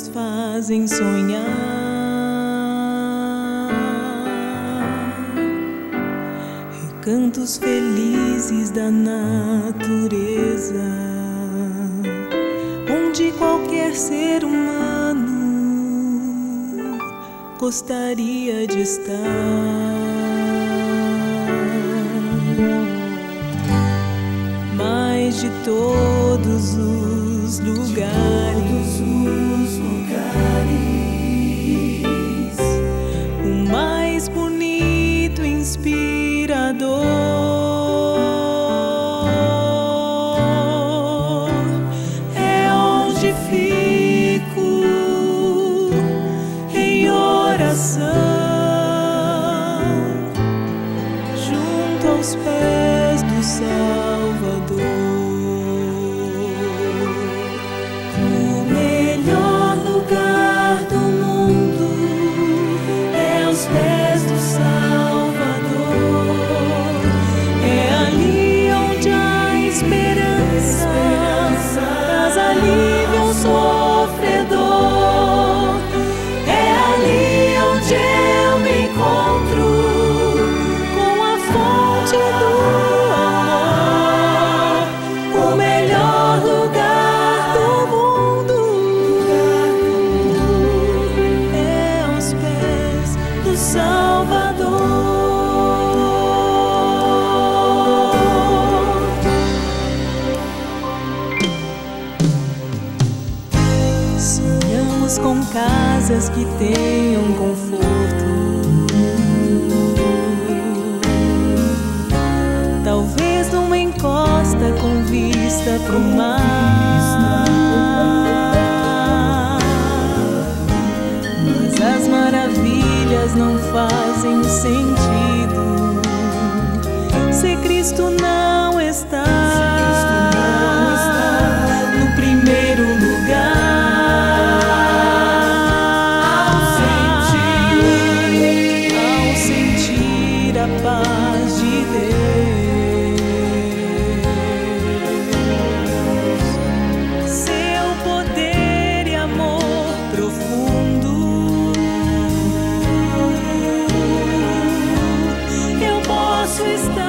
nos fazem sonhar. Recantos felizes da natureza, onde qualquer ser humano gostaria de estar. Mas de todos os lugares, o mais bonito e inspirador é onde fico em oração, junto aos pés do Salvador. O melhor lugar do mundo é aos pés do Salvador. É ali onde a esperança traz alívio ao sofredor. É ali onde eu me encontro com a fonte do amor. O melhor lugar do mundo é aos pés do Salvador. Sonhamos com casas que tenham conforto, talvez numa encosta com vista pro mar. Mas as maravilhas não fazem sentido se Cristo não está no primeiro lugar. Ao sentir a paz de Deus, seu poder e amor profundo, eu posso estar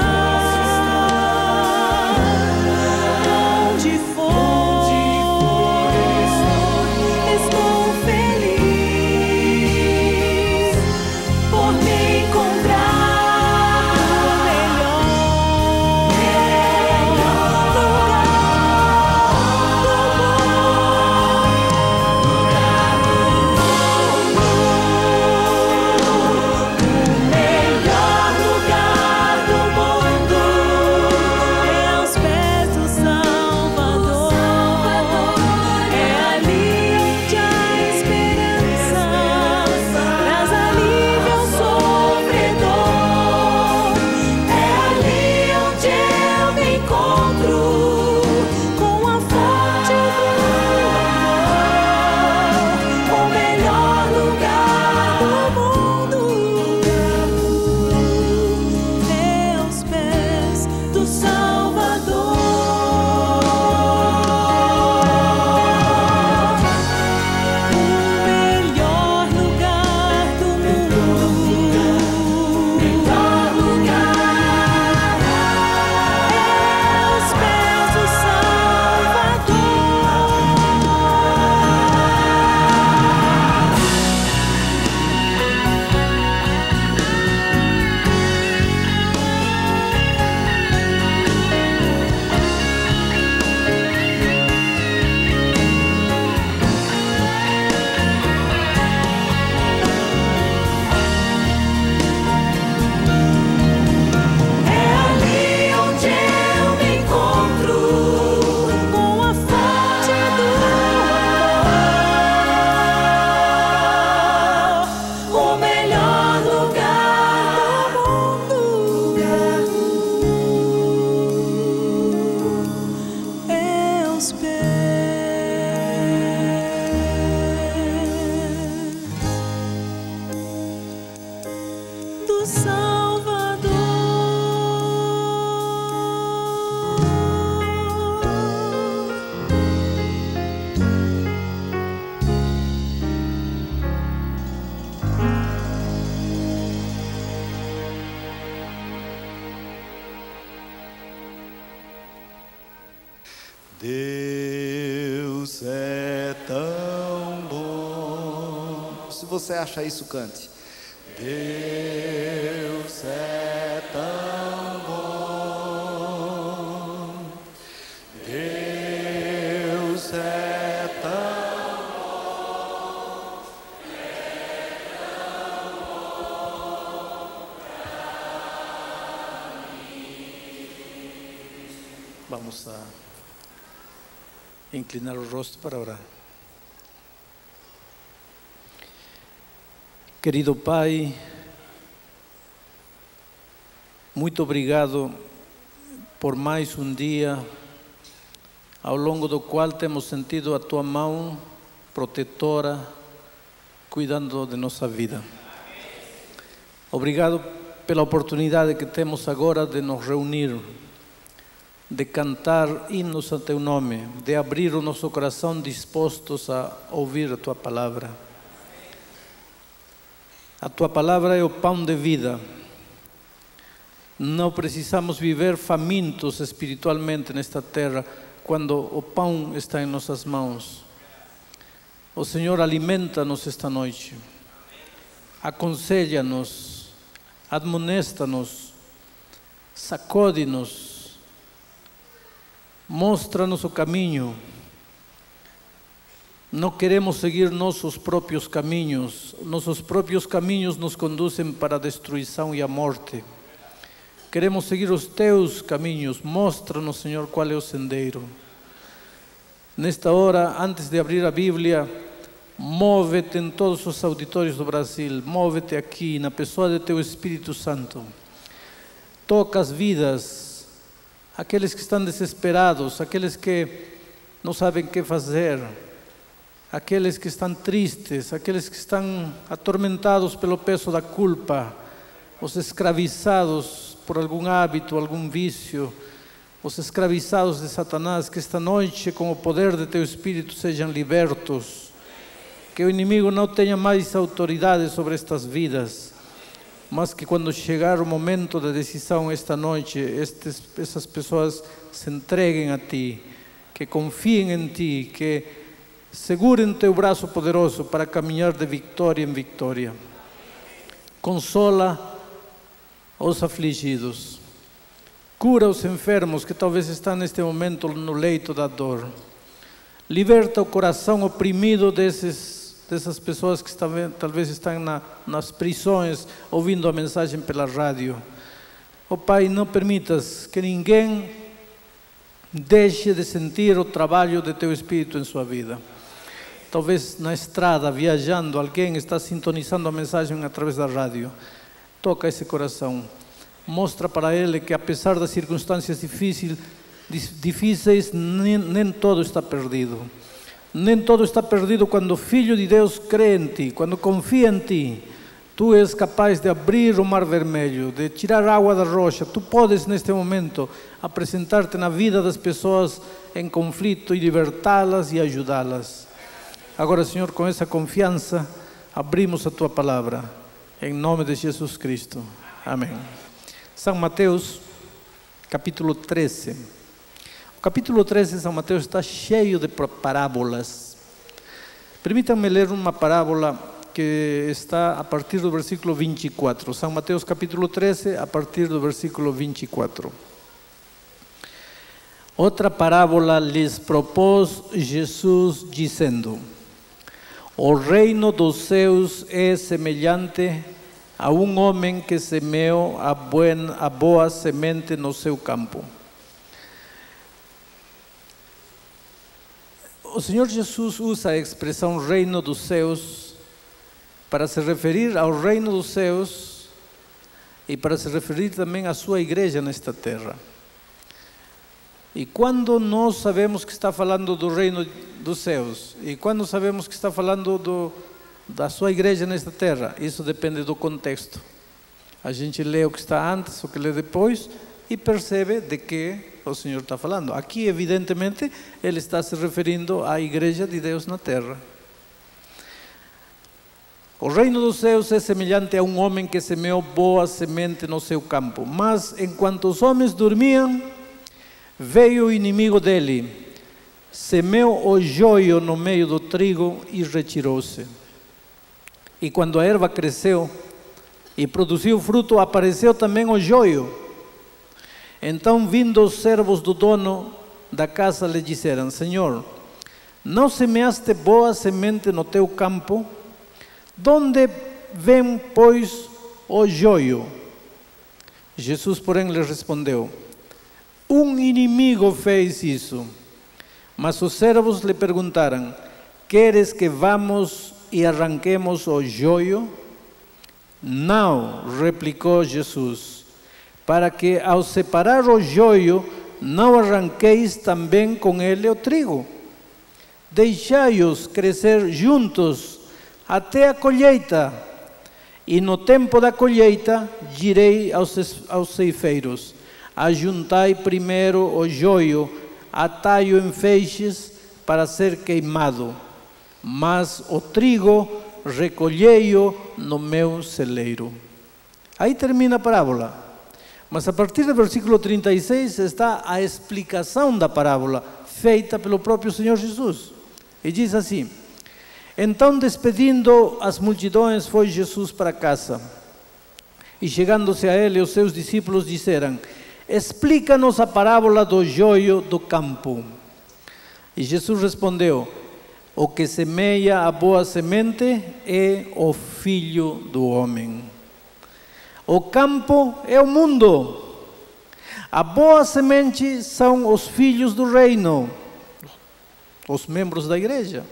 Deus é tão bom. Se você acha isso, cante. Deus é tão bom. Deus é tão bom. É tão bom pra mim. Vamos a inclinar o rosto para orar. Querido Pai, muito obrigado por mais um dia ao longo do qual temos sentido a Tua mão protetora, cuidando de nossa vida. Obrigado pela oportunidade que temos agora de nos reunir, de cantar hinos a Teu nome, de abrir o nosso coração dispostos a ouvir a Tua palavra. A Tua palavra é o pão de vida. Não precisamos viver famintos espiritualmente nesta terra quando o pão está em nossas mãos. O Senhor alimenta-nos esta noite, aconselha-nos, admonesta-nos, sacode-nos, mostra-nos o caminho. Não queremos seguir nossos próprios caminhos. Nossos próprios caminhos nos conduzem para a destruição e a morte. Queremos seguir os Teus caminhos. Mostra-nos, Senhor, qual é o sendeiro. Nesta hora, antes de abrir a Bíblia, move-te em todos os auditórios do Brasil. Move-te aqui, na pessoa de Teu Espírito Santo. Toca as vidas, aqueles que estão desesperados, aqueles que não sabem o que fazer, aqueles que estão tristes, aqueles que estão atormentados pelo peso da culpa, os escravizados por algum hábito, algum vício, os escravizados de Satanás, que esta noite, com o poder de Teu Espírito, sejam libertos, que o inimigo não tenha mais autoridade sobre estas vidas, mas que quando chegar o momento da decisão esta noite, essas pessoas se entreguem a Ti, que confiem em Ti, que segurem Teu braço poderoso para caminhar de vitória em vitória. Consola os afligidos, cura os enfermos que talvez estão neste momento no leito da dor, liberta o coração oprimido dessas pessoas que talvez estão nas prisões, ouvindo a mensagem pela rádio. Ó Pai, não permitas que ninguém deixe de sentir o trabalho de Teu Espírito em sua vida. Talvez na estrada, viajando, alguém está sintonizando a mensagem através da rádio. Toca esse coração. Mostra para ele que, apesar das circunstâncias difíceis, nem todo está perdido. Nem todo está perdido quando o Filho de Deus crê em Ti, quando confia em Ti. Tu és capaz de abrir o mar vermelho, de tirar água da rocha. Tu podes, neste momento, apresentar-te na vida das pessoas em conflito e libertá-las e ajudá-las. Agora, Senhor, com essa confiança, abrimos a Tua palavra, em nome de Jesus Cristo. Amém. São Mateus, capítulo 13. O capítulo 13 de São Mateus está cheio de parábolas. Permítanme ler uma parábola que está a partir do versículo 24. São Mateus, capítulo 13, a partir do versículo 24. Outra parábola lhes propôs Jesus, dizendo: o reino dos céus é semelhante a um homem que semeou a boa semente no seu campo. O Senhor Jesus usa a expressão reino dos céus para se referir ao reino dos céus e para se referir também à sua igreja nesta terra. E quando nós sabemos que está falando do reino dos céus, e quando sabemos que está falando da sua igreja nesta terra, isso depende do contexto. A gente lê o que está antes, o que lê depois, e percebe de que o Senhor está falando. Aqui, evidentemente, Ele está se referindo à igreja de Deus na terra. O reino dos céus é semelhante a um homem que semeou boa semente no seu campo. Mas, enquanto os homens dormiam, veio o inimigo dele semeou o joio no meio do trigo e retirou-se. E quando a erva cresceu e produziu fruto, apareceu também o joio. Então, vindo os servos do dono da casa, lhe disseram: Senhor, não semeaste boa semente no teu campo? Donde vem, pois, o joio? Jesus, porém, lhe respondeu: um inimigo fez isso. Mas os servos lhe perguntaram: queres que vamos e arranquemos o joio? Não, replicou Jesus, para que ao separar o joio, não arranqueis também com ele o trigo. Deixai-os crescer juntos até a colheita, e no tempo da colheita direi aos ceifeiros: ajuntai primeiro o joio, atai-o em feixes para ser queimado, mas o trigo recolhei-o no meu celeiro. Aí termina a parábola, mas a partir do versículo 36 está a explicação da parábola, feita pelo próprio Senhor Jesus. E diz assim: então, despedindo as multidões, foi Jesus para casa. E chegando-se a ele, os seus discípulos disseram: explica-nos a parábola do joio do campo. E Jesus respondeu: o que semeia a boa semente é o Filho do Homem. O campo é o mundo. A boa semente são os filhos do reino, os membros da igreja.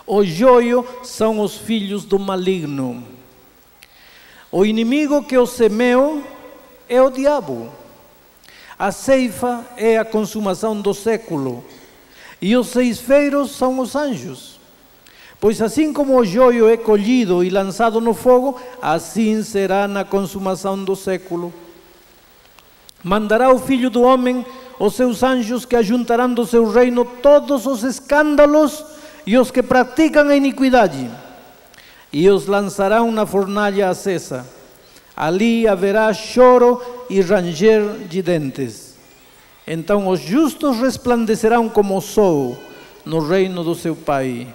O joio são os filhos do maligno. O inimigo que o semeou é o diabo. A ceifa é a consumação do século. E os ceifeiros são os anjos. Pois assim como o joio é colhido e lançado no fogo, assim será na consumação do século. Mandará o Filho do Homem os seus anjos, que ajuntarão do seu reino todos os escândalos e os que praticam a iniquidade, e os lançarão na fornalha acesa. Ali haverá choro e ranger de dentes. Então os justos resplandecerão como o sol no reino do seu Pai.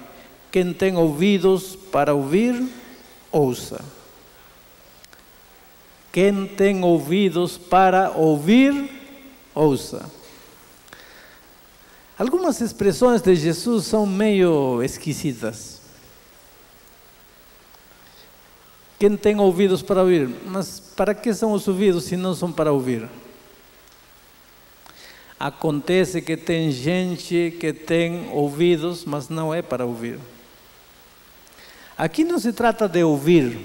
Quem tem ouvidos para ouvir, ouça. Quem tem ouvidos para ouvir, ouça. Algumas expressões de Jesus são meio esquisitas. Quem tem ouvidos para ouvir? Mas para que são os ouvidos se não são para ouvir? Acontece que tem gente que tem ouvidos, mas não é para ouvir. Aqui não se trata de ouvir.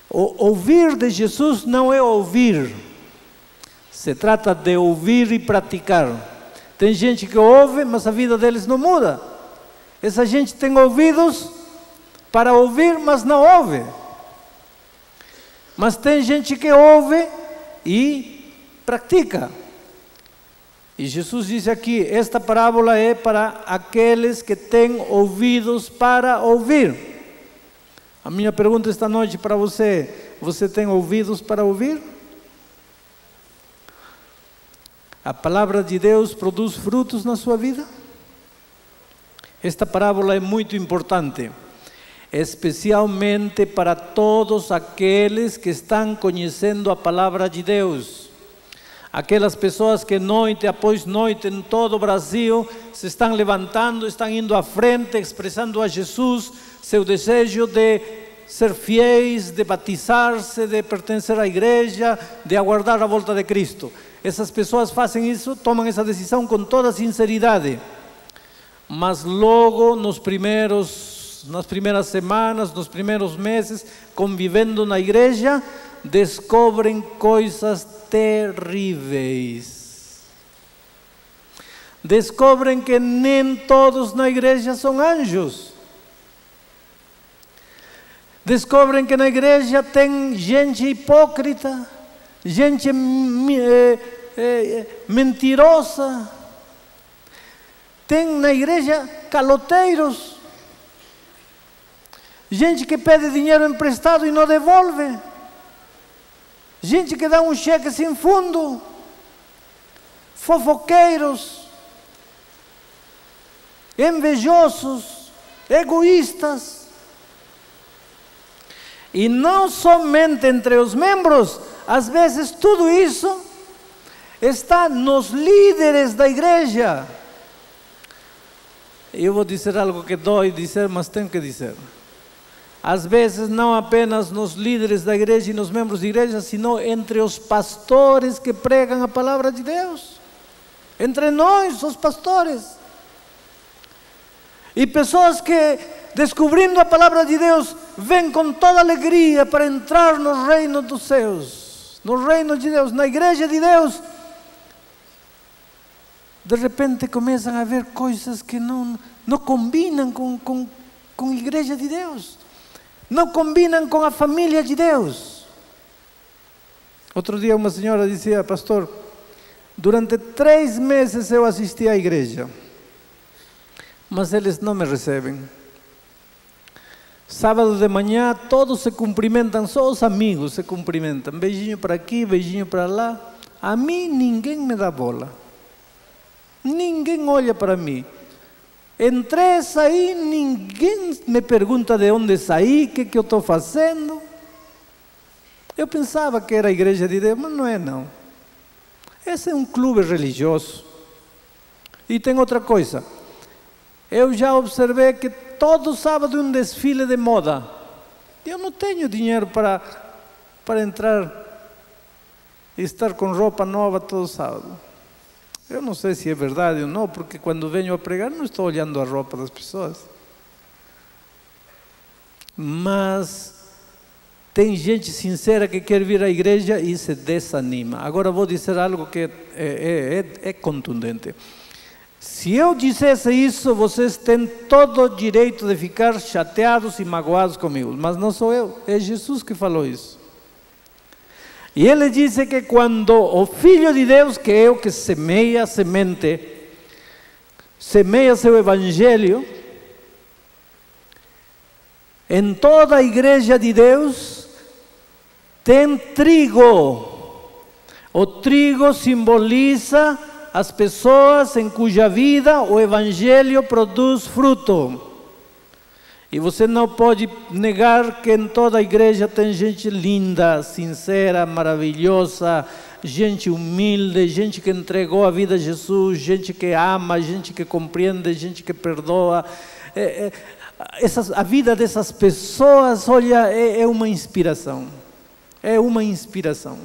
O ouvir de Jesus não é ouvir. Se trata de ouvir e praticar. Tem gente que ouve, mas a vida deles não muda. Essa gente tem ouvidos para ouvir, mas não ouve. Mas tem gente que ouve e pratica. E Jesus diz aqui: esta parábola é para aqueles que têm ouvidos para ouvir. A minha pergunta esta noite para você: você tem ouvidos para ouvir? A palavra de Deus produz frutos na sua vida? Esta parábola é muito importante, especialmente para todos aqueles que estão conhecendo a palavra de Deus. Aquelas pessoas que noite após noite em todo o Brasil se estão levantando, estão indo à frente, expressando a Jesus seu desejo de ser fiéis, de batizar-se, de pertencer à igreja, de aguardar a volta de Cristo. Essas pessoas fazem isso, tomam essa decisão com toda sinceridade. Mas logo nas primeiras semanas, nos primeiros meses, convivendo na igreja, descobrem coisas terríveis. Descobrem que nem todos na igreja são anjos. Descobrem que na igreja tem gente hipócrita, gente mentirosa. Tem na igreja caloteiros, gente que pede dinheiro emprestado e não devolve, gente que dá um cheque sem fundo, fofoqueiros, invejosos, egoístas. E não somente entre os membros, às vezes tudo isso está nos líderes da igreja. Eu vou dizer algo que dói dizer, mas tenho que dizer. Às vezes não apenas nos líderes da igreja e nos membros da igreja, sino entre os pastores que pregam a palavra de Deus. Entre nós, os pastores. E pessoas que, descobrindo a palavra de Deus, vêm com toda alegria para entrar no reino dos céus, no reino de Deus, na igreja de Deus. De repente começam a ver coisas que não combinam com a igreja de Deus, não combinam com a família de Deus. Outro dia uma senhora dizia: pastor, durante 3 meses eu assisti à igreja, mas eles não me recebem. Sábado de manhã todos se cumprimentam, só os amigos se cumprimentam, beijinho para aqui, beijinho para lá. A mim ninguém me dá bola, ninguém olha para mim. Entrei, saí, ninguém me pergunta de onde saí, o que eu estou fazendo. Eu pensava que era a igreja de Deus, mas não é não. Esse é um clube religioso. E tem outra coisa, eu já observei que todo sábado é um desfile de moda. Eu não tenho dinheiro para entrar e estar com roupa nova todo sábado. Eu não sei se é verdade ou não, porque quando venho a pregar não estou olhando a roupa das pessoas. Mas tem gente sincera que quer vir à igreja e se desanima. Agora vou dizer algo que é contundente. Se eu dissesse isso, vocês têm todo o direito de ficar chateados e magoados comigo, mas não sou eu, é Jesus que falou isso. E ele disse que quando o Filho de Deus, que é o que semeia a semente, semeia seu evangelho, em toda a igreja de Deus tem trigo. O trigo simboliza as pessoas em cuja vida o evangelho produz fruto. E você não pode negar que em toda a igreja tem gente linda, sincera, maravilhosa, gente humilde, gente que entregou a vida a Jesus, gente que ama, gente que compreende, gente que perdoa. A vida dessas pessoas, olha, é uma inspiração. É uma inspiração.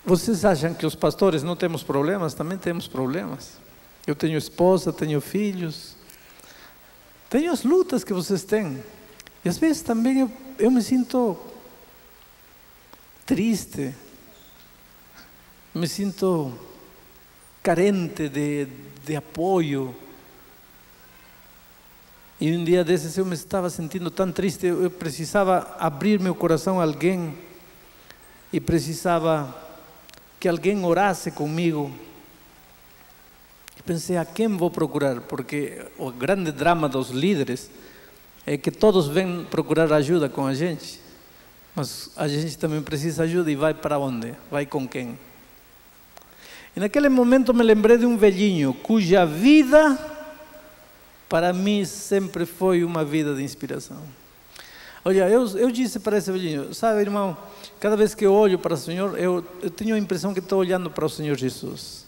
Vocês acham que os pastores não temos problemas? Também temos problemas. Eu tenho esposa, tenho filhos, tenho as lutas que vocês têm. E às vezes também eu me sinto triste, me sinto carente de apoio. E um dia desses eu me estava sentindo tão triste, eu precisava abrir meu coração a alguém e precisava que alguém orasse comigo. Pensei, a quem vou procurar? Porque o grande drama dos líderes é que todos vêm procurar ajuda com a gente, mas a gente também precisa de ajuda e vai para onde? Vai com quem? E naquele momento me lembrei de um velhinho cuja vida para mim sempre foi uma vida de inspiração. Olha, eu disse para esse velhinho: sabe, irmão, cada vez que eu olho para o Senhor, eu tenho a impressão que estou olhando para o Senhor Jesus.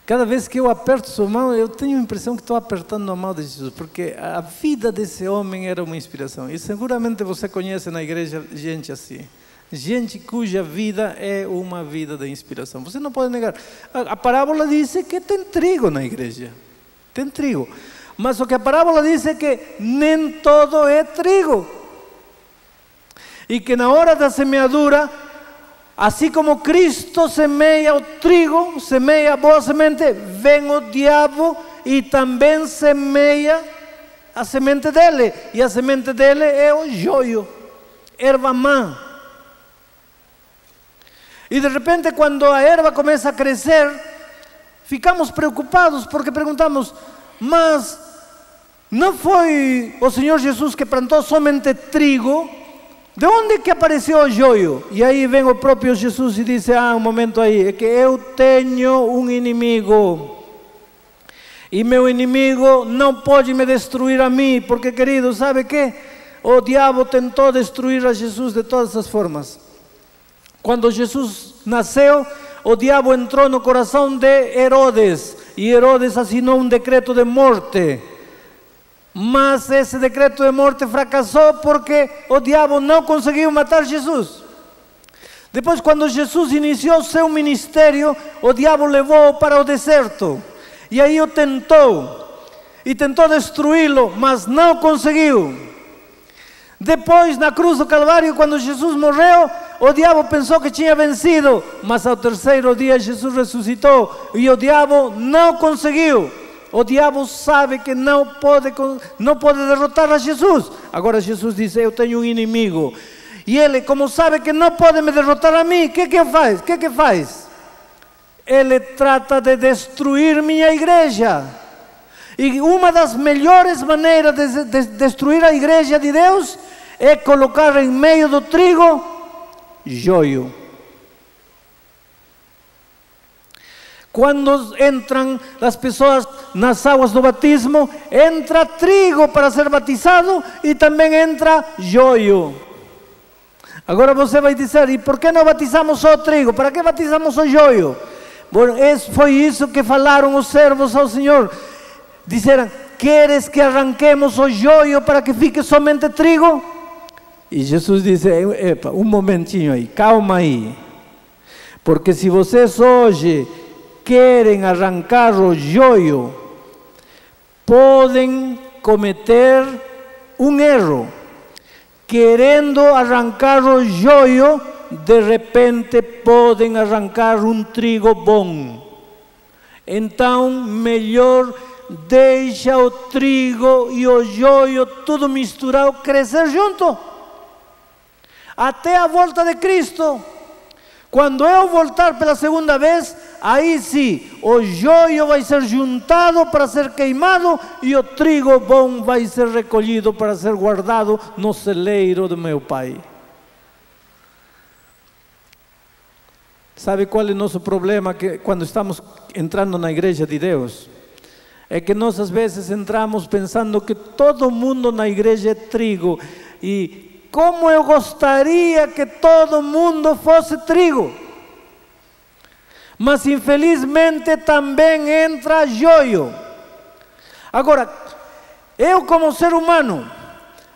Cada vez que eu aperto sua mão, eu tenho a impressão que estou apertando a mão de Jesus, porque a vida desse homem era uma inspiração. E seguramente você conhece na igreja gente assim, gente cuja vida é uma vida de inspiração. Você não pode negar. A parábola diz que tem trigo na igreja, tem trigo. Mas o que a parábola diz é que nem todo é trigo. E que na hora da semeadura, assim como Cristo semeia o trigo, semeia a boa semente, vem o diabo e também semeia a semente dele. E a semente dele é o joio, erva má. E de repente, quando a erva começa a crescer, ficamos preocupados porque perguntamos: mas não foi o Senhor Jesus que plantou somente trigo? De onde que apareceu o joio? E aí vem o próprio Jesus e diz, um momento aí, é que eu tenho um inimigo. E meu inimigo não pode me destruir a mim, porque, querido, sabe que o diabo tentou destruir a Jesus de todas as formas. Quando Jesus nasceu, o diabo entrou no coração de Herodes, e Herodes assinou um decreto de morte. Mas esse decreto de morte fracassou porque o diabo não conseguiu matar Jesus. Depois, quando Jesus iniciou seu ministério, o diabo levou-o para o deserto. E aí o tentou. E tentou destruí-lo, mas não conseguiu. Depois, na cruz do Calvário, quando Jesus morreu, o diabo pensou que tinha vencido. Mas ao terceiro dia, Jesus ressuscitou. E o diabo não conseguiu. O diabo sabe que não pode derrotar a Jesus. Agora Jesus diz, eu tenho um inimigo. E ele, como sabe que não pode me derrotar a mim, o que faz? O que faz? Ele trata de destruir minha igreja. E uma das melhores maneiras de destruir a igreja de Deus é colocar em meio do trigo joio. Quando entram as pessoas nas águas do batismo, entra trigo para ser batizado e também entra joio. Agora você vai dizer, e por que não batizamos só o trigo? Para que batizamos o joio? Bom, foi isso que falaram os servos ao Senhor. Disseram, queres que arranquemos o joio para que fique somente trigo? E Jesus disse, epa, um momentinho aí, calma aí. Porque se vocês hoje querem arrancar o joio, podem cometer um erro. Querendo arrancar o joio, de repente podem arrancar um trigo bom. Então, melhor deixa o trigo e o joio tudo misturado crescer junto. Até a volta de Cristo. Quando eu voltar pela segunda vez, aí sim, o joio vai ser juntado para ser queimado e o trigo bom vai ser recolhido para ser guardado no celeiro do meu Pai. Sabe qual é o nosso problema quando estamos entrando na igreja de Deus? É que nós às vezes entramos pensando que todo mundo na igreja é trigo. E como eu gostaria que todo mundo fosse trigo. Mas infelizmente também entra joio. Agora, eu como ser humano,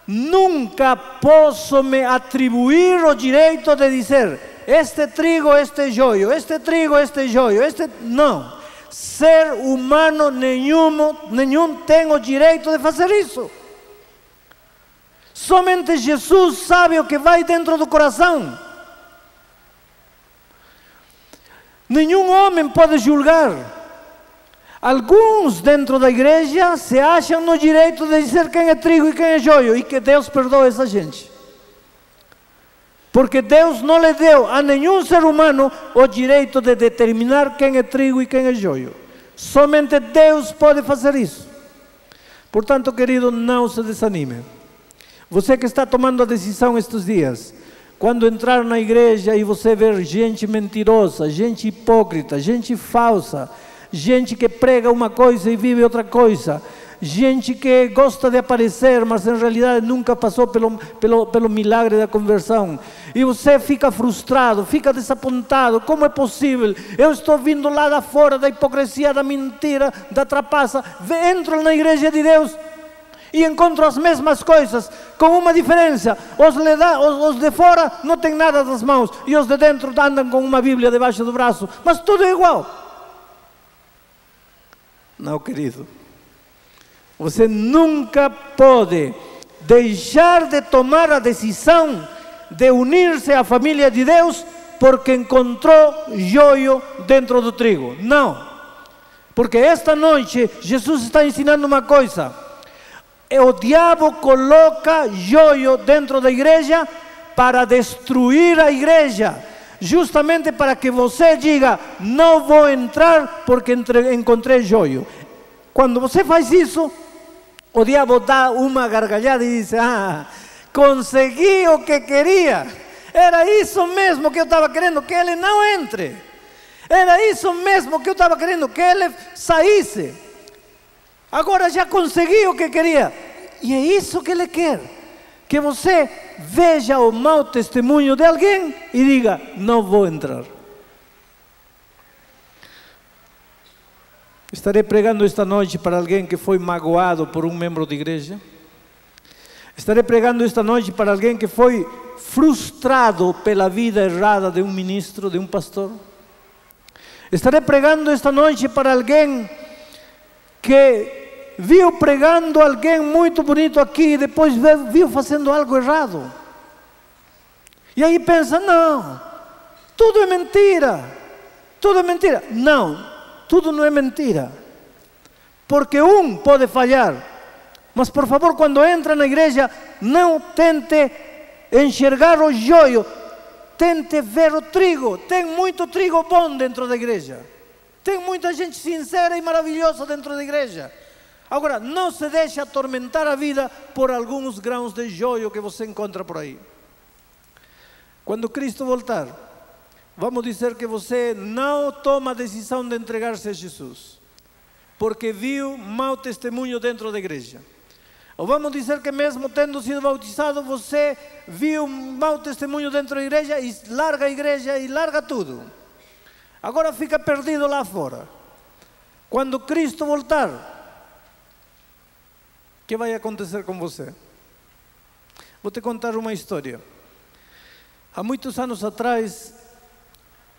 nunca posso me atribuir o direito de dizer, este trigo, este joio, este trigo, este joio, não. Ser humano nenhum tem o direito de fazer isso. Somente Jesus sabe o que vai dentro do coração. Nenhum homem pode julgar. Alguns dentro da igreja se acham no direito de dizer quem é trigo e quem é joio, e que Deus perdoe essa gente. Porque Deus não lhe deu a nenhum ser humano o direito de determinar quem é trigo e quem é joio. Somente Deus pode fazer isso. Portanto, querido, não se desanime. Você que está tomando a decisão estes dias, quando entrar na igreja e você ver gente mentirosa, gente hipócrita, gente falsa, gente que prega uma coisa e vive outra coisa, gente que gosta de aparecer, mas em realidade nunca passou pelo milagre da conversão, e você fica frustrado, fica desapontado, como é possível? Eu estou vindo lá da fora da hipocrisia, da mentira, da trapaça, entro na igreja de Deus e encontro as mesmas coisas, com uma diferença: os de fora não têm nada das mãos, e os de dentro andam com uma Bíblia debaixo do braço, mas tudo é igual. Não, querido, você nunca pode deixar de tomar a decisão de unir-se à família de Deus porque encontrou joio dentro do trigo. Não, porque esta noite Jesus está ensinando uma coisa: o diabo coloca joio dentro da igreja para destruir a igreja, justamente para que você diga, não vou entrar porque encontrei joio. Quando você faz isso, o diabo dá uma gargalhada e diz, consegui o que queria. Era isso mesmo que eu estava querendo, que ele não entre. Era isso mesmo que eu estava querendo, que ele saísse. Agora já consegui o que queria. E é isso que ele quer. Que você veja o mau testemunho de alguém e diga, não vou entrar. Estarei pregando esta noite para alguém que foi magoado por um membro de igreja. Estarei pregando esta noite para alguém que foi frustrado pela vida errada de um ministro, de um pastor. Estarei pregando esta noite para alguém que viu pregando alguém muito bonito aqui e depois viu fazendo algo errado. E aí pensa, não, tudo é mentira, tudo é mentira. Não, tudo não é mentira. Porque um pode falhar. Mas por favor, quando entra na igreja, não tente enxergar o joio, tente ver o trigo. Tem muito trigo bom dentro da igreja. Tem muita gente sincera e maravilhosa dentro da igreja. Agora, não se deixe atormentar a vida por alguns grãos de joio que você encontra por aí. Quando Cristo voltar, vamos dizer que você não toma a decisão de entregar-se a Jesus, porque viu mau testemunho dentro da igreja. Ou vamos dizer que mesmo tendo sido bautizado, você viu um mau testemunho dentro da igreja e larga tudo. Agora fica perdido lá fora. Quando Cristo voltar, o que vai acontecer com você? Vou te contar uma história. Há muitos anos atrás,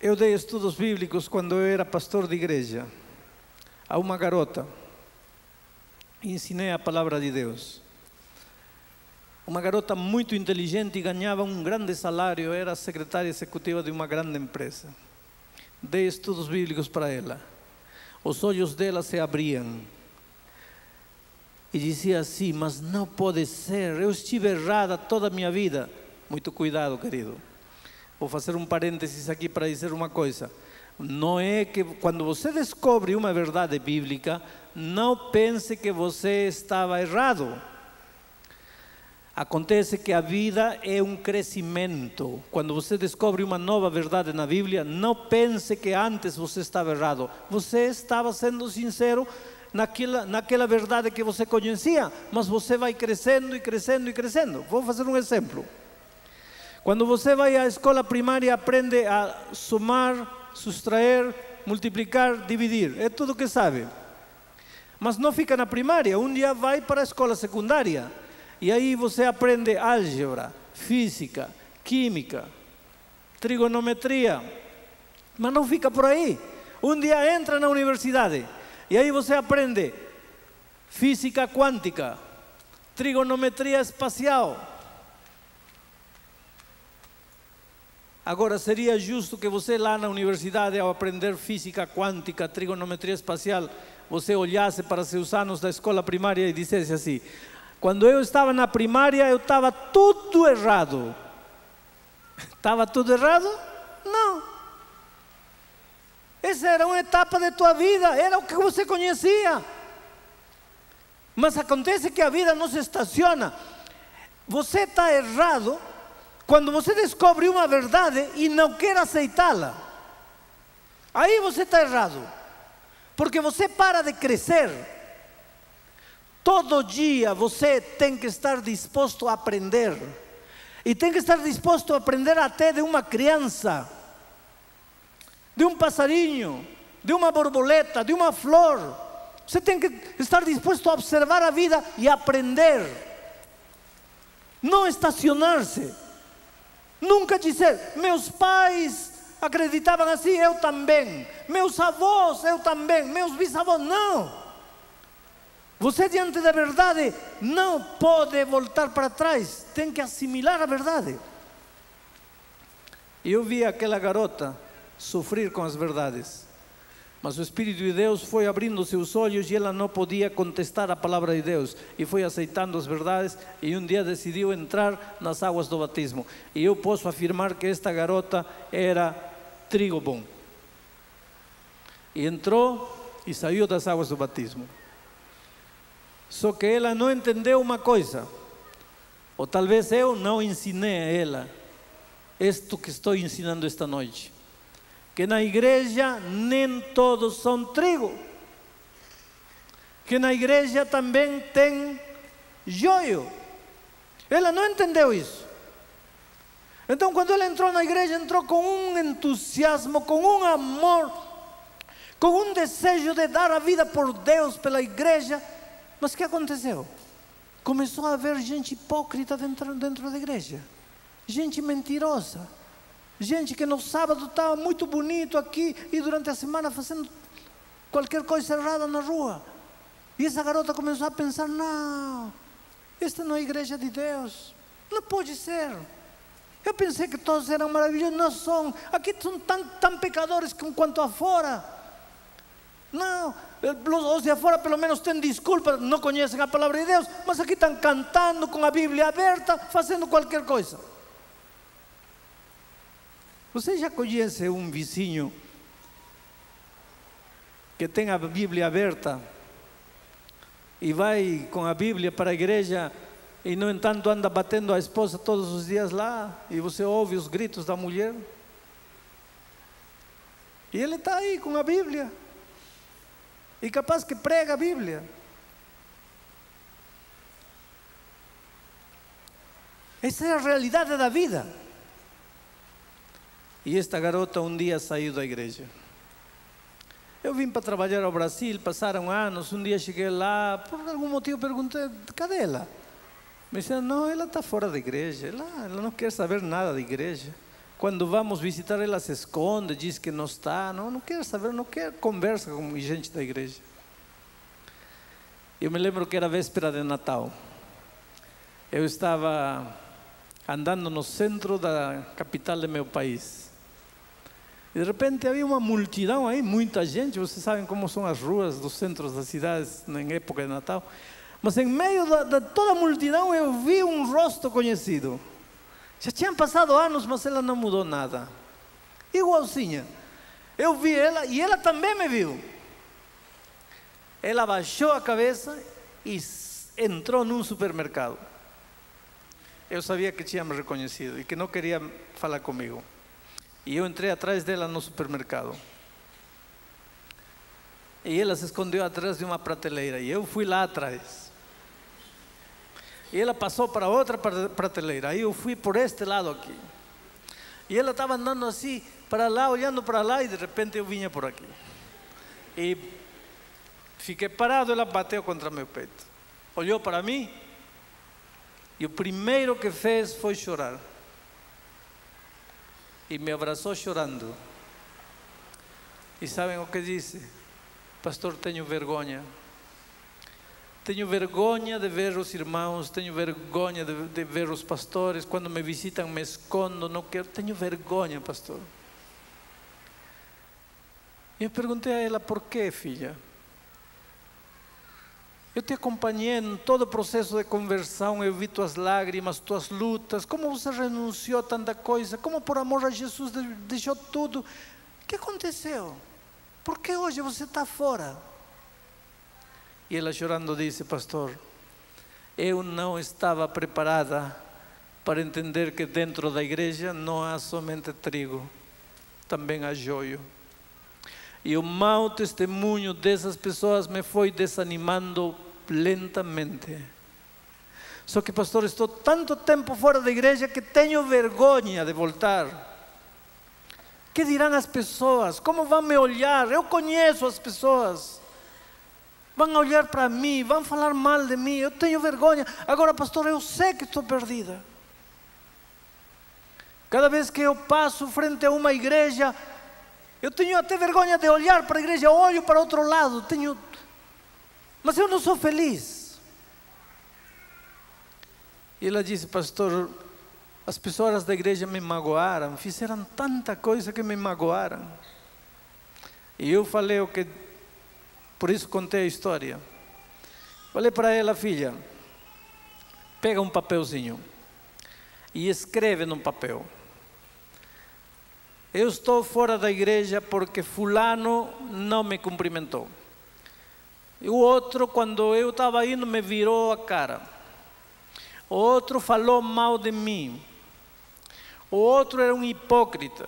eu dei estudos bíblicos quando eu era pastor de igreja a uma garota. Ensinei a palavra de Deus. Uma garota muito inteligente e ganhava um grande salário, era secretária executiva de uma grande empresa. Dei estudos bíblicos para ela. Os olhos dela se abriam. E dizia assim, mas não pode ser, eu estive errada toda a minha vida. Muito cuidado, querido. Vou fazer um parênteses aqui para dizer uma coisa. Não é que quando você descobre uma verdade bíblica, não pense que você estava errado. Acontece que a vida é um crescimento. Quando você descobre uma nova verdade na Bíblia, não pense que antes você estava errado. Você estava sendo sincero naquela verdade que você conhecia, mas você vai crescendo e crescendo e crescendo. Vou fazer um exemplo. Quando você vai à escola primária, aprende a somar, subtrair, multiplicar, dividir. É tudo que sabe. Mas não fica na primária. Um dia vai para a escola secundária. E aí você aprende álgebra, física, química, trigonometria. Mas não fica por aí. Um dia entra na universidade. E aí você aprende física quântica, trigonometria espacial. Agora, seria justo que você lá na universidade, ao aprender física quântica, trigonometria espacial, você olhasse para seus anos da escola primária e dissesse assim, quando eu estava na primária, eu estava tudo errado. Estava tudo errado? Não. Essa era uma etapa de tua vida, era o que você conhecia. Mas acontece que a vida não se estaciona. Você está errado quando você descobre uma verdade e não quer aceitá-la. Aí você está errado. Porque você para de crescer. Todo dia você tem que estar disposto a aprender. E tem que estar disposto a aprender até de uma criança, de um passarinho, de uma borboleta, de uma flor. Você tem que estar disposto a observar a vida e aprender. Não estacionar-se. Nunca dizer, meus pais acreditavam assim, eu também. Meus avós, eu também. Meus bisavós, não. Você, diante da verdade, não pode voltar para trás. Tem que assimilar a verdade. Eu vi aquela garota sofrer com as verdades. Mas o Espírito de Deus foi abrindo seus olhos e ela não podia contestar a palavra de Deus. E foi aceitando as verdades e um dia decidiu entrar nas águas do batismo. E eu posso afirmar que esta garota era trigo bom. E entrou e saiu das águas do batismo. Só que ela não entendeu uma coisa. Ou talvez eu não ensinei a ela isto que estou ensinando esta noite. Que na igreja nem todos são trigo. Que na igreja também tem joio. Ela não entendeu isso. Então, quando ela entrou na igreja, entrou com um entusiasmo, com um amor, com um desejo de dar a vida por Deus, pela igreja. Mas o que aconteceu? Começou a haver gente hipócrita dentro da igreja. Gente mentirosa. Gente que no sábado estava muito bonito aqui e durante a semana fazendo qualquer coisa errada na rua. E essa garota começou a pensar: não, esta não é a igreja de Deus. Não pode ser. Eu pensei que todos eram maravilhosos. Não são. Aqui são tão pecadores quanto afora. Não, os de afora pelo menos têm desculpa, não conhecem a palavra de Deus, mas aqui estão cantando com a Bíblia aberta, fazendo qualquer coisa. Você já conhece um vizinho que tem a Bíblia aberta e vai com a Bíblia para a igreja e, no entanto, anda batendo a esposa todos os dias lá e você ouve os gritos da mulher? E ele está aí com a Bíblia e capaz que prega a Bíblia. Essa é a realidade da vida. E esta garota um dia saiu da igreja. Eu vim para trabalhar ao Brasil, passaram anos, um dia cheguei lá, por algum motivo perguntei: cadê ela? Me disseram: não, ela está fora da igreja, ela não quer saber nada da igreja. Quando vamos visitar, ela se esconde, diz que não está, não quer saber, não quer conversa com gente da igreja. Eu me lembro que era véspera de Natal. Eu estava andando no centro da capital do meu país. E de repente havia uma multidão aí, muita gente. Vocês sabem como são as ruas dos centros das cidades em época de Natal. Mas em meio de toda a multidão eu vi um rosto conhecido. Já tinham passado anos, mas ela não mudou nada. Igualzinha. Eu vi ela e ela também me viu. Ela baixou a cabeça e entrou num supermercado. Eu sabia que tinha me reconhecido e que não queria falar comigo. E eu entrei atrás dela no supermercado. E ela se escondeu atrás de uma prateleira e eu fui lá atrás. E ela passou para outra prateleira. Aí eu fui por este lado aqui. E ela estava andando assim, para lá, olhando para lá, e de repente eu vinha por aqui. E fiquei parado, ela bateu contra meu peito. Olhou para mim, e o primeiro que fez foi chorar. E me abraçou chorando. E sabem o que disse? Pastor, tenho vergonha. Tenho vergonha de ver os irmãos, tenho vergonha de ver os pastores. Quando me visitam me escondo, não quero. Tenho vergonha, pastor. E eu perguntei a ela: por quê, filha? Eu te acompanhei em todo o processo de conversão, eu vi tuas lágrimas, tuas lutas, como você renunciou a tanta coisa, como por amor a Jesus deixou tudo. O que aconteceu? Por que hoje você está fora? E ela chorando disse: pastor, eu não estava preparada para entender que dentro da igreja não há somente trigo, também há joio. E o mau testemunho dessas pessoas me foi desanimando lentamente. Só que, pastor, estou tanto tempo fora da igreja que tenho vergonha de voltar. Que dirão as pessoas? Como vão me olhar? Eu conheço as pessoas. Vão olhar para mim, vão falar mal de mim. Eu tenho vergonha. Agora, pastor, eu sei que estou perdida. Cada vez que eu passo frente a uma igreja, eu tenho até vergonha de olhar para a igreja, olho para outro lado, mas eu não sou feliz. E ela disse: pastor, as pessoas da igreja me magoaram, fizeram tanta coisa que me magoaram. E eu falei o que, por isso contei a história. Falei para ela: filha, pega um papelzinho e escreve num papel: eu estou fora da igreja porque fulano não me cumprimentou. E o outro, quando eu estava indo, me virou a cara. o outro falou mal de mim, o outro era um hipócrita,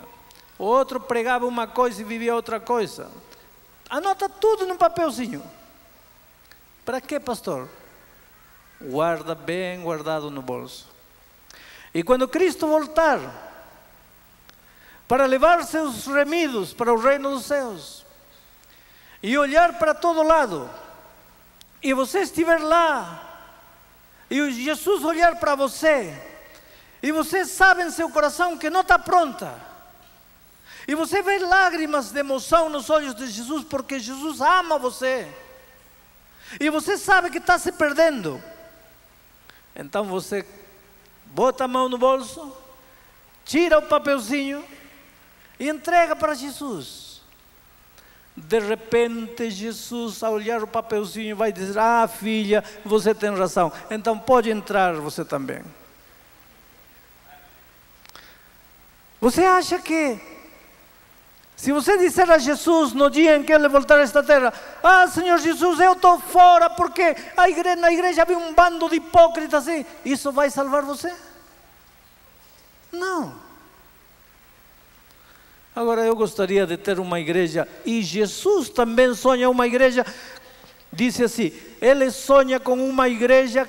o outro pregava uma coisa e vivia outra coisa. Anota tudo num papelzinho. Para quê, pastor? Guarda bem guardado no bolso. E quando Cristo voltar para levar seus remidos para o reino dos céus e olhar para todo lado, e você estiver lá, e Jesus olhar para você, e você sabe em seu coração que não está pronta, e você vê lágrimas de emoção nos olhos de Jesus, porque Jesus ama você, e você sabe que está se perdendo, então você bota a mão no bolso, tira o papelzinho e entrega para Jesus. De repente Jesus, ao olhar o papelzinho, vai dizer: ah, filha, você tem razão, então pode entrar você também. Você acha que se você disser a Jesus no dia em que Ele voltar a esta terra: ah, Senhor Jesus, eu estou fora porque na igreja havia um bando de hipócritas, assim, isso vai salvar você? Não. Agora eu gostaria de ter uma igreja, e Jesus também sonha uma igreja, disse assim, Ele sonha com uma igreja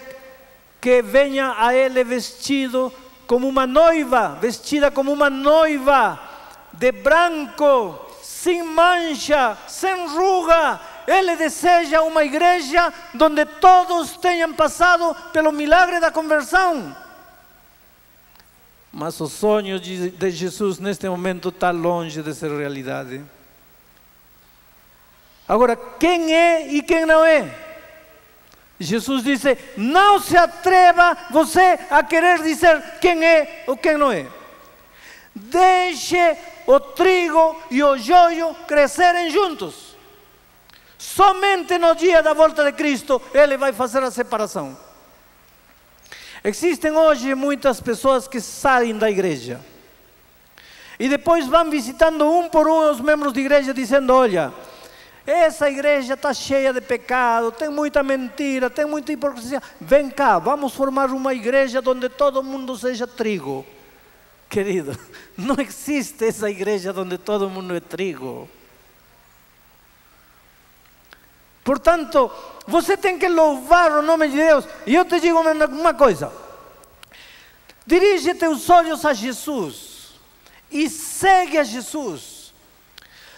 que venha a Ele vestido como uma noiva, vestida como uma noiva, de branco, sem mancha, sem ruga. Ele deseja uma igreja onde todos tenham passado pelo milagre da conversão. Mas o sonho de Jesus neste momento está longe de ser realidade. Agora, quem é e quem não é? Jesus disse: não se atreva você a querer dizer quem é ou quem não é. Deixe o trigo e o joio crescerem juntos. Somente no dia da volta de Cristo Ele vai fazer a separação. Existem hoje muitas pessoas que saem da igreja e depois vão visitando um por um os membros de igreja, dizendo: olha, essa igreja está cheia de pecado, tem muita mentira, tem muita hipocrisia. Vem cá, vamos formar uma igreja onde todo mundo seja trigo. Querido, não existe essa igreja onde todo mundo é trigo. Portanto, você tem que louvar o nome de Deus. E eu te digo uma coisa: dirige teus olhos a Jesus e segue a Jesus.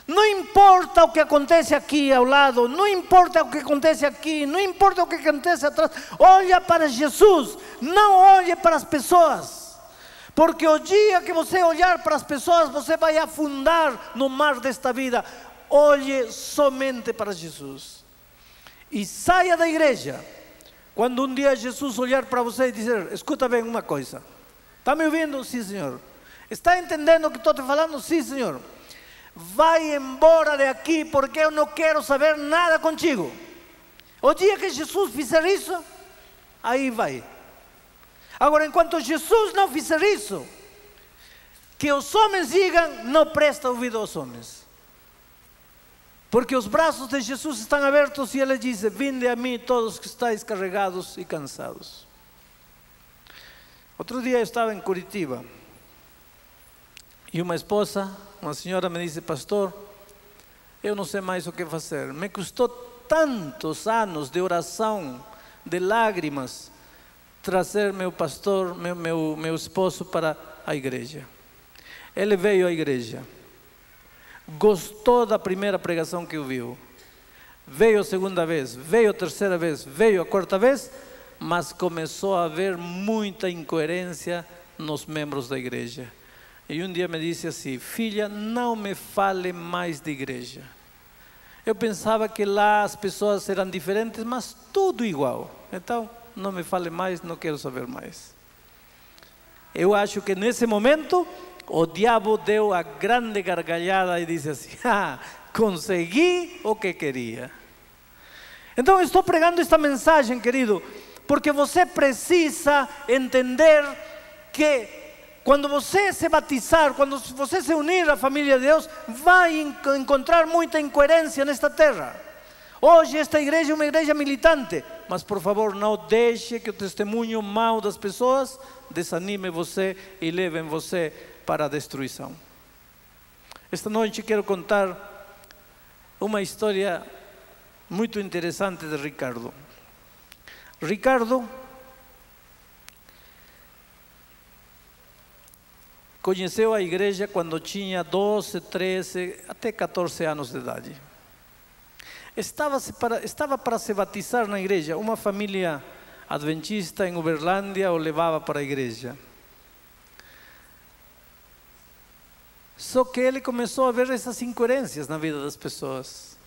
Não importa o que acontece aqui ao lado, não importa o que acontece aqui, não importa o que acontece atrás. Olha para Jesus, não olhe para as pessoas, porque o dia que você olhar para as pessoas, você vai afundar no mar desta vida. Olhe somente para Jesus. E saia da igreja quando um dia Jesus olhar para você e dizer: escuta bem uma coisa, está me ouvindo? Sim, Senhor. Está entendendo o que estou te falando? Sim, Senhor. Vai embora de aqui, porque eu não quero saber nada contigo. O dia que Jesus fizer isso, aí vai. Agora, enquanto Jesus não fizer isso, que os homens digam: não presta ouvido aos homens. Porque os braços de Jesus estão abertos e Ele diz: vinde a mim todos que estáis carregados e cansados. Outro dia eu estava em Curitiba e uma senhora me disse: pastor, eu não sei mais o que fazer. Me custou tantos anos de oração, de lágrimas, trazer meu pastor, meu esposo para a igreja. Ele veio à igreja. Gostou da primeira pregação que ouviu, veio a segunda vez, veio a terceira vez, veio a quarta vez, mas começou a haver muita incoerência nos membros da igreja. E um dia me disse assim: filha, não me fale mais de igreja. Eu pensava que lá as pessoas eram diferentes, mas tudo igual. Então, não me fale mais, não quero saber mais. Eu acho que nesse momento o diabo deu a grande gargalhada e disse assim: consegui o que queria. Então estou pregando esta mensagem, querido, porque você precisa entender que quando você se batizar, quando você se unir à família de Deus, vai encontrar muita incoerência nesta terra. Hoje esta igreja é uma igreja militante, mas por favor não deixe que o testemunho mau das pessoas desanime você e leve você para a destruição. Esta noite quero contar uma história muito interessante de Ricardo. Ricardo conheceu a igreja quando tinha 12, 13, até 14 anos de idade. Estava para se batizar na igreja. Uma família adventista em Uberlândia o levava para a igreja. Só que ele começou a ver essas incoerências na vida das pessoas.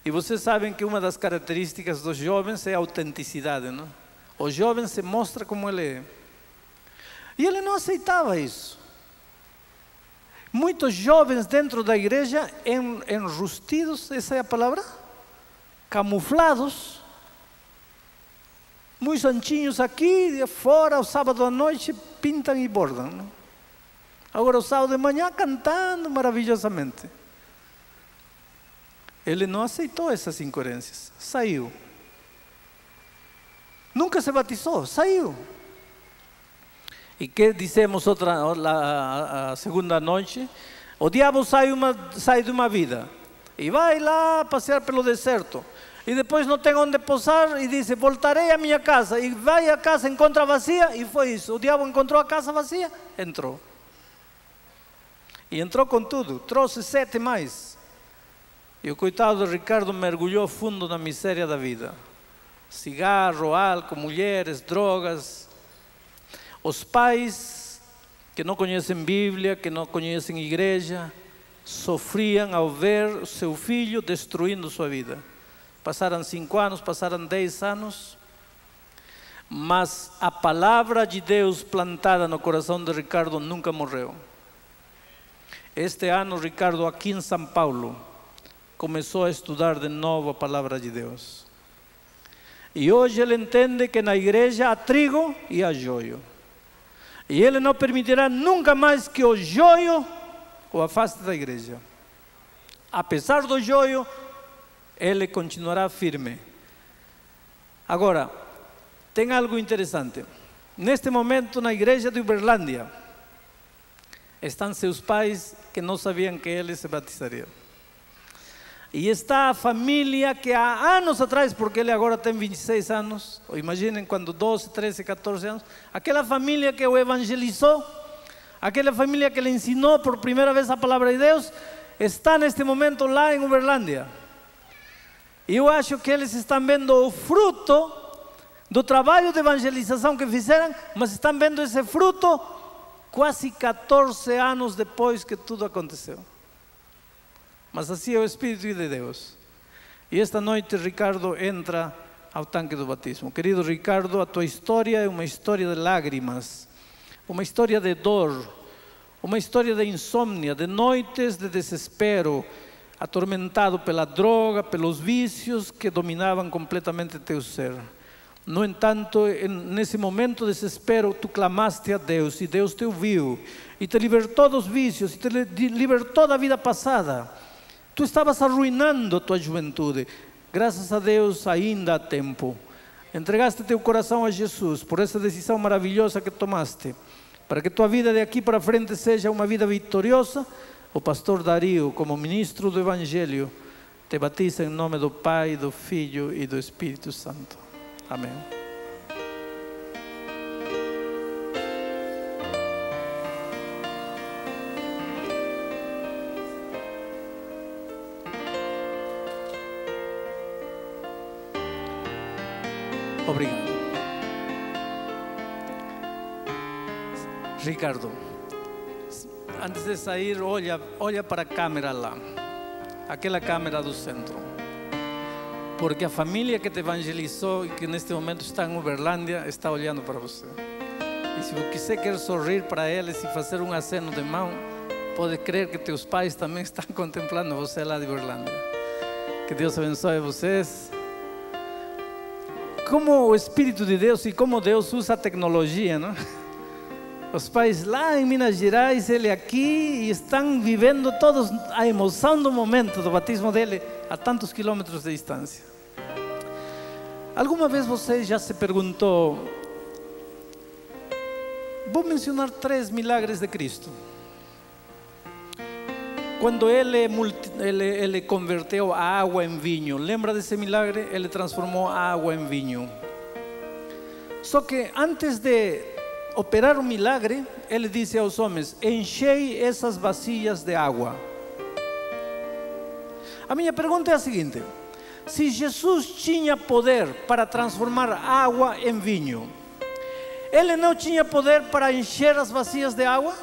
E vocês sabem que uma das características dos jovens é a autenticidade, não? O jovem se mostra como ele é. E ele não aceitava isso. Muitos jovens dentro da igreja, enrustidos, essa é a palavra? Camuflados, muito santinhos aqui, e fora, o sábado à noite, pintam e bordam, não? Agora o sábado de manhã cantando maravilhosamente. Ele não aceitou essas incoerências, saiu. Nunca se batizou, saiu. E que dissemos a segunda noite? O diabo sai de uma vida e vai lá passear pelo deserto. E depois não tem onde pousar e diz, voltarei à minha casa. E vai à casa, encontra vazia, e foi isso. O diabo encontrou a casa vazia, entrou. E entrou com tudo, trouxe 7 mais. E o coitado de Ricardo mergulhou fundo na miséria da vida. Cigarro, álcool, mulheres, drogas. Os pais que não conhecem Bíblia, que não conhecem igreja, sofriam ao ver o seu filho destruindo sua vida. Passaram 5 anos, passaram 10 anos, mas a palavra de Deus plantada no coração de Ricardo nunca morreu. Este ano, Ricardo, aqui em São Paulo, começou a estudar de novo a palavra de Deus. E hoje ele entende que na igreja há trigo e há joio. E ele não permitirá nunca mais que o joio o afaste da igreja. Apesar do joio, ele continuará firme. Agora, tem algo interessante. Neste momento, na igreja de Uberlândia, estão seus pais que não sabiam que ele se batizaria. E está a família que há anos atrás, porque ele agora tem 26 anos, ou imaginem quando 12, 13, 14 anos, aquela família que o evangelizou, aquela família que lhe ensinou por primeira vez a palavra de Deus, está neste momento lá em Uberlândia. E eu acho que eles estão vendo o fruto do trabalho de evangelização que fizeram, mas estão vendo esse fruto quase 14 anos depois que tudo aconteceu. Mas assim é o Espírito de Deus. E esta noite Ricardo entra ao tanque do batismo. Querido Ricardo, a tua história é uma história de lágrimas, uma história de dor, uma história de insônia, de noites de desespero, atormentado pela droga, pelos vícios que dominavam completamente teu ser. No entanto, nesse momento de desespero, tu clamaste a Deus e Deus te ouviu e te libertou dos vícios e te libertou da vida passada. Tu estavas arruinando a tua juventude. Graças a Deus ainda há tempo. Entregaste teu coração a Jesus por essa decisão maravilhosa que tomaste. Para que tua vida de aqui para frente seja uma vida vitoriosa, o pastor Dario, como ministro do Evangelho, te batiza em nome do Pai, do Filho e do Espírito Santo. Amém. Obrigado. Ricardo, antes de sair, olha para a câmera lá, aquela câmera do centro. Porque a família que te evangelizou e que neste momento está em Uberlândia está olhando para você. E se você quer sorrir para eles e fazer um aceno de mão, pode crer que teus pais também estão contemplando você lá de Uberlândia. Que Deus abençoe vocês. Como o Espírito de Deus e como Deus usa a tecnologia, não? Os pais lá em Minas Gerais, ele aqui, e estão vivendo todos a emoção do momento do batismo dele a tantos quilômetros de distância. Alguma vez você já se perguntou, vou mencionar 3 milagres de Cristo. Quando ele converteu a água em vinho, lembra desse milagre? Ele transformou a água em vinho. Só que antes de operar o milagre, ele disse aos homens: enchei essas vasilhas de água. A minha pergunta é a seguinte: se Jesus tinha poder para transformar água em vinho, ele não tinha poder para encher as vasilhas de água?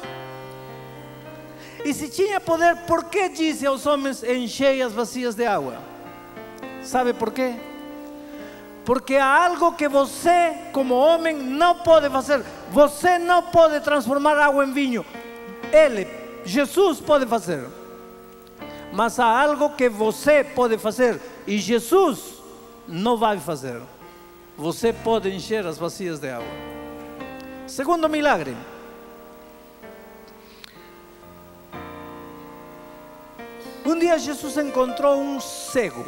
E se tinha poder, por que disse aos homens: enchei as vasilhas de água? Sabe por quê? Porque há algo que você, como homem, não pode fazer. Você não pode transformar água em vinho. Ele, Jesus, pode fazer. Mas há algo que você pode fazer e Jesus não vai fazer. Você pode encher as vasilhas de água. Segundo milagre. Um dia Jesus encontrou um cego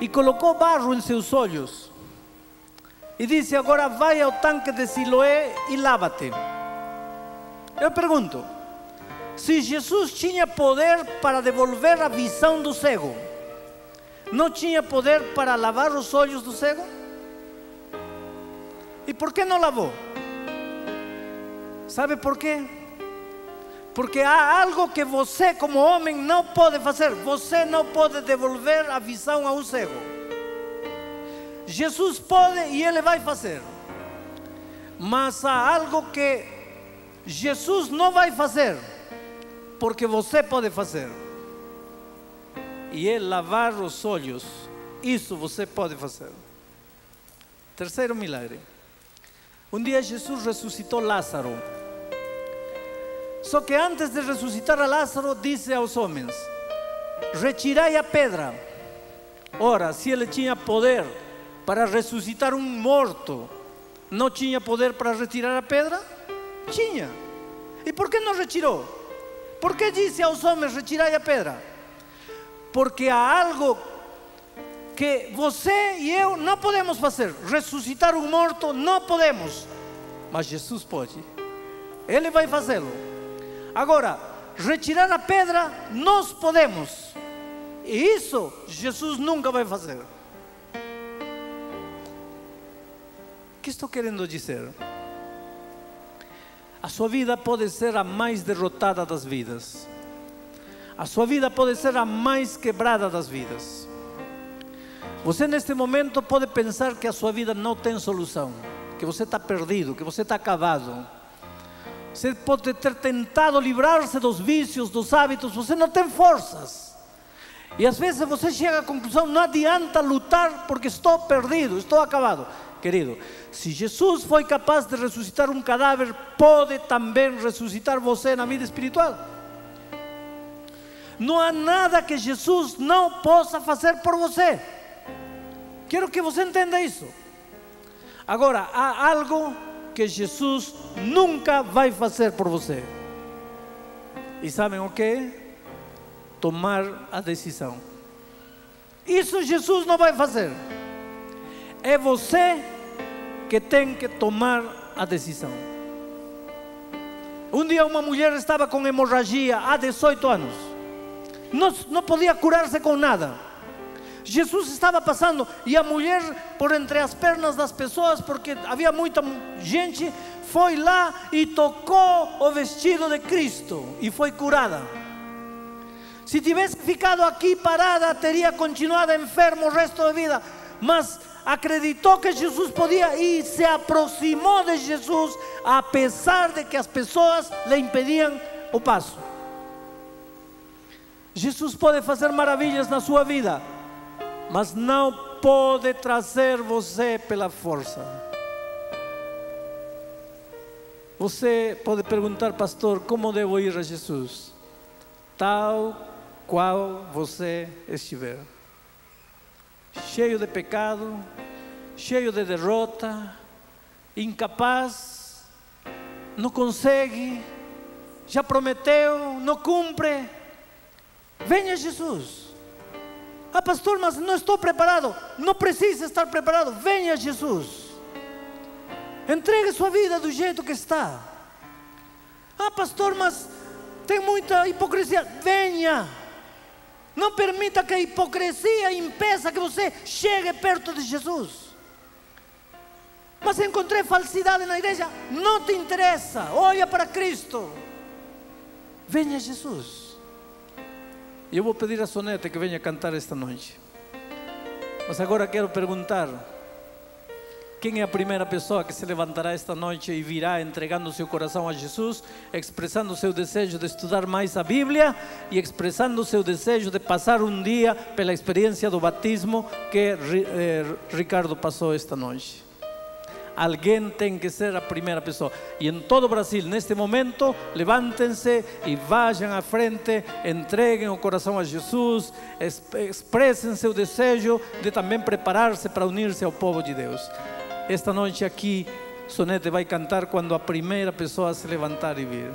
e colocou barro em seus olhos e disse: agora vai ao tanque de Siloé e lava-te. Eu pergunto, se Jesus tinha poder para devolver a visão do cego, não tinha poder para lavar os olhos do cego? E por que não lavou? Sabe por quê? Porque há algo que você, como homem, não pode fazer. Você não pode devolver a visão a um cego. Jesus pode e ele vai fazer. Mas há algo que Jesus não vai fazer, porque você pode fazer. E é lavar os olhos. Isso você pode fazer. Terceiro milagre. Um dia Jesus ressuscitou Lázaro. Só que antes de ressuscitar a Lázaro, disse aos homens: retirai a pedra. Ora, se ele tinha poder para ressuscitar um morto, não tinha poder para retirar a pedra? Tinha. E por que não retirou? Por que disse aos homens: retirai a pedra? Porque há algo que você e eu não podemos fazer. Ressuscitar um morto não podemos, mas Jesus pode. Ele vai fazê-lo. Agora, retirar a pedra nós podemos, e isso Jesus nunca vai fazer. O que estou querendo dizer? A sua vida pode ser a mais derrotada das vidas. A sua vida pode ser a mais quebrada das vidas. Você neste momento pode pensar que a sua vida não tem solução, que você está perdido, que você está acabado. Você pode ter tentado livrar-se dos vícios, dos hábitos, você não tem forças. E às vezes você chega à conclusão: não adianta lutar porque estou perdido, estou acabado. Querido, se Jesus foi capaz de ressuscitar um cadáver, pode também ressuscitar você na vida espiritual. Não há nada que Jesus não possa fazer por você. Quero que você entenda isso. Agora, há algo que Jesus nunca vai fazer por você. E sabem o que? Tomar a decisão. Isso Jesus não vai fazer. É você que tem que tomar a decisão. Um dia uma mulher estava com hemorragia há 18 anos. Não podia curar-se com nada. Jesus estava passando e a mulher, por entre as pernas das pessoas, porque havia muita gente, foi lá e tocou o vestido de Cristo e foi curada. Se tivesse ficado aqui parada, teria continuado enfermo o resto da vida, mas acreditou que Jesus podia e se aproximou de Jesus, apesar de que as pessoas lhe impediam o passo. Jesus pode fazer maravilhas na sua vida, mas não pode trazer você pela força. Você pode perguntar: pastor, como devo ir a Jesus? Tal qual você estiver, cheio de pecado, cheio de derrota, incapaz, não consegue, já prometeu, não cumpre. Venha Jesus. Ah, pastor, mas não estou preparado. Não precisa estar preparado. Venha Jesus. Entregue sua vida do jeito que está. Ah, pastor, mas tem muita hipocrisia. Venha. Não permita que a hipocrisia impeça que você chegue perto de Jesus. Mas encontrei falsidade na igreja. Não te interessa. Olha para Cristo. Venha Jesus. E eu vou pedir a Sonete que venha cantar esta noite. Mas agora quero perguntar: quem é a primeira pessoa que se levantará esta noite e virá entregando seu coração a Jesus, expressando o seu desejo de estudar mais a Bíblia e expressando o seu desejo de passar um dia pela experiência do batismo que Ricardo passou esta noite? Alguém tem que ser a primeira pessoa. E em todo o Brasil, neste momento, levantem-se e vayam à frente, entreguem o coração a Jesus, expressem seu desejo de também preparar-se para unir-se ao povo de Deus. Esta noite aqui, Sonete vai cantar quando a primeira pessoa se levantar e vir.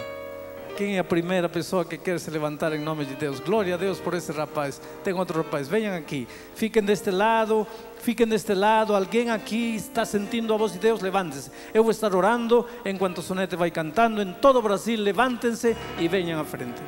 Quem é a primeira pessoa que quer se levantar em nome de Deus? Glória a Deus por esse rapaz. Tem outro rapaz, venham aqui. Fiquem deste lado, fiquem deste lado. Alguém aqui está sentindo a voz de Deus? Levante-se. Eu vou estar orando enquanto Sonete vai cantando. Em todo o Brasil, levantem-se e venham à frente.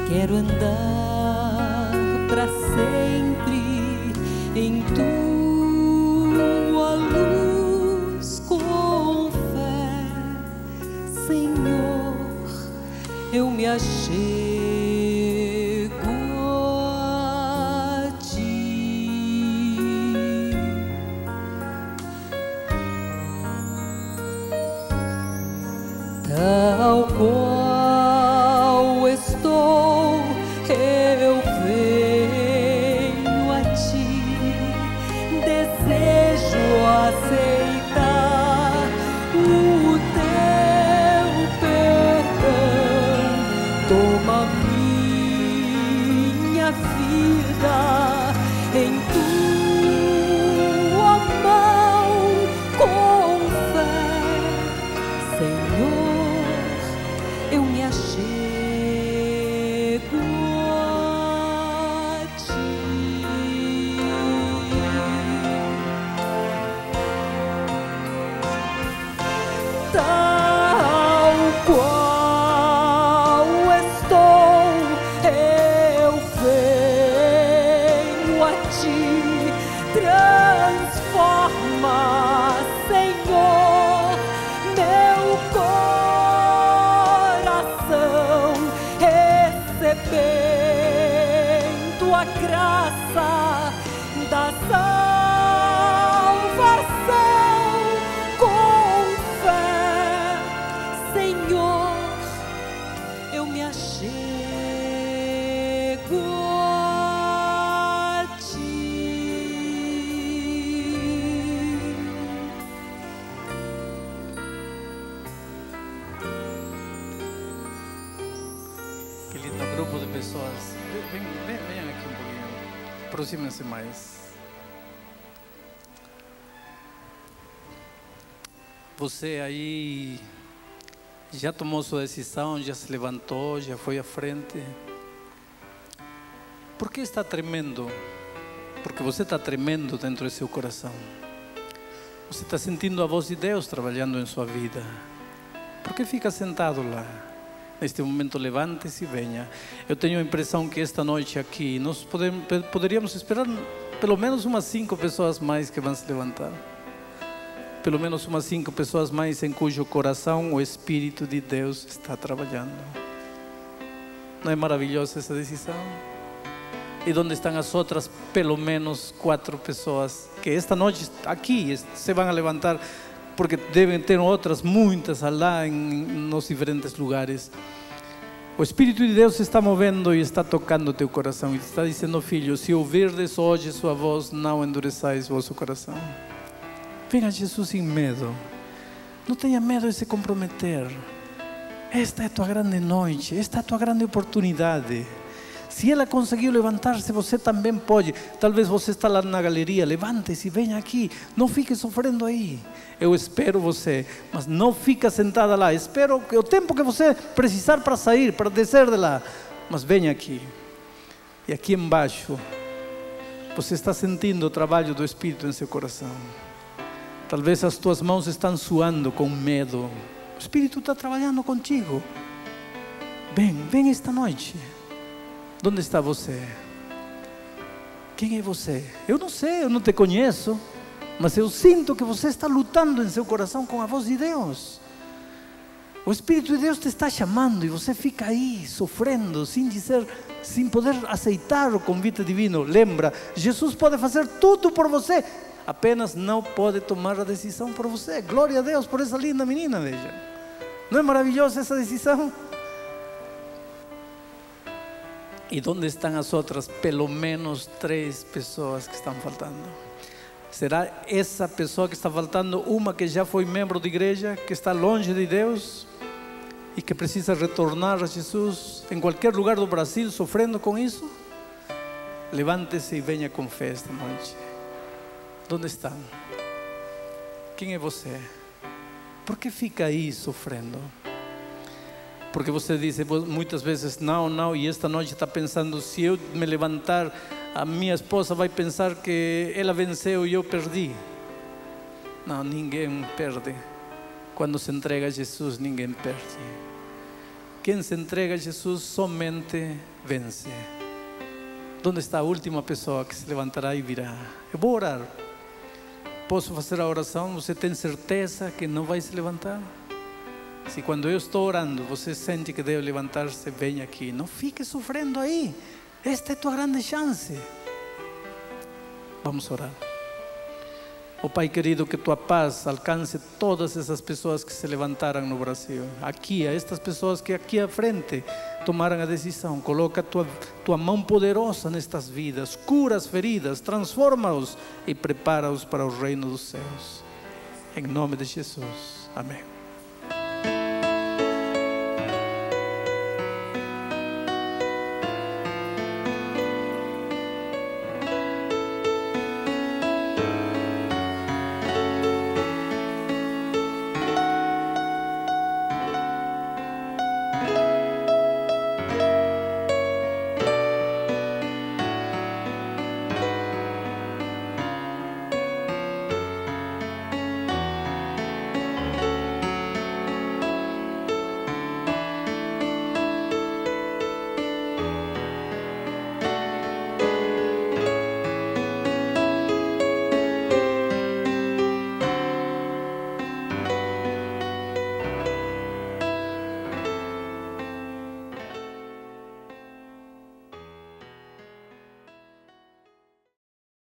Quero andar para sempre em tua luz com fé, Senhor. Eu me achego a ti. Tal qual estou, eu venho a ti, desejo aceitar o teu perdão. Toma minha vida em tua mão com fé, Senhor. Eu me achego a ti. Tal qual estou, eu venho a ti. Transforma, Senhor, meu coração, recebendo a graça da salvação com fé, Senhor. Eu me achego a ti. Que lindo grupo de pessoas. Venham aqui um pouquinho. Aproximem-se mais. Você aí já tomou sua decisão, já se levantou, já foi à frente. Por que está tremendo? Porque você está tremendo dentro do seu coração. Você está sentindo a voz de Deus trabalhando em sua vida. Por que fica sentado lá? Neste momento, levante-se e venha. Eu tenho a impressão que esta noite aqui nós poderíamos esperar pelo menos umas 5 pessoas mais que vão se levantar. Pelo menos umas 5 pessoas mais em cujo coração o Espírito de Deus está trabalhando. Não é maravilhosa essa decisão? ¿Y dónde están las otras pelo menos 4 pessoas que esta noche aquí se van a levantar? Porque deben ter outras muitas lá nos diferentes lugares. O Espírito de Deus se está movendo e está tocando teu coração. E está dizendo: filho, se ouvirdes hoje sua voz, não endureçais vosso coração. Venha a Jesus sem medo. Não tenha medo de se comprometer. Esta é a tua grande noite. Esta é a tua grande oportunidade. Se ela conseguiu levantar-se, você também pode. Talvez você está lá na galeria, levante-se, venha aqui. Não fique sofrendo aí. Eu espero você, mas não fica sentada lá. Espero que o tempo que você precisar para sair, para descer de lá. Mas venha aqui. E aqui embaixo, você está sentindo o trabalho do Espírito em seu coração. Talvez as tuas mãos estão suando com medo. O Espírito está trabalhando contigo. Vem esta noite. Onde está você? Quem é você? Eu não sei, eu não te conheço, mas eu sinto que você está lutando em seu coração com a voz de Deus. O Espírito de Deus te está chamando e você fica aí sofrendo, sem poder aceitar o convite divino. Lembra, Jesus pode fazer tudo por você, apenas não pode tomar a decisão por você. Glória a Deus por essa linda menina, veja. Não é maravilhosa essa decisão? E onde estão as outras, pelo menos 3 pessoas que estão faltando? Será essa pessoa que está faltando uma que já foi membro de igreja, que está longe de Deus e que precisa retornar a Jesus em qualquer lugar do Brasil, sofrendo com isso? Levante-se e venha com fé esta noite. Onde estão? Quem é você? Por que fica aí sofrendo? Porque você diz muitas vezes: não, e esta noite está pensando: se eu me levantar, a minha esposa vai pensar que ela venceu e eu perdi. Não, ninguém perde. Quando se entrega a Jesus, ninguém perde. Quem se entrega a Jesus somente vence. Onde está a última pessoa que se levantará e virá? Eu vou orar. Posso fazer a oração? Você tem certeza que não vai se levantar? Se quando eu estou orando, você sente que deve levantar-se, venha aqui. Não fique sofrendo aí. Esta é a tua grande chance. Vamos orar. Oh Pai querido, que tua paz alcance todas essas pessoas que se levantaram no Brasil. Aqui, a estas pessoas que aqui à frente tomaram a decisão. Coloca tua mão poderosa nestas vidas. Cura as feridas, transforma-os e prepara-os para o reino dos céus. Em nome de Jesus. Amém.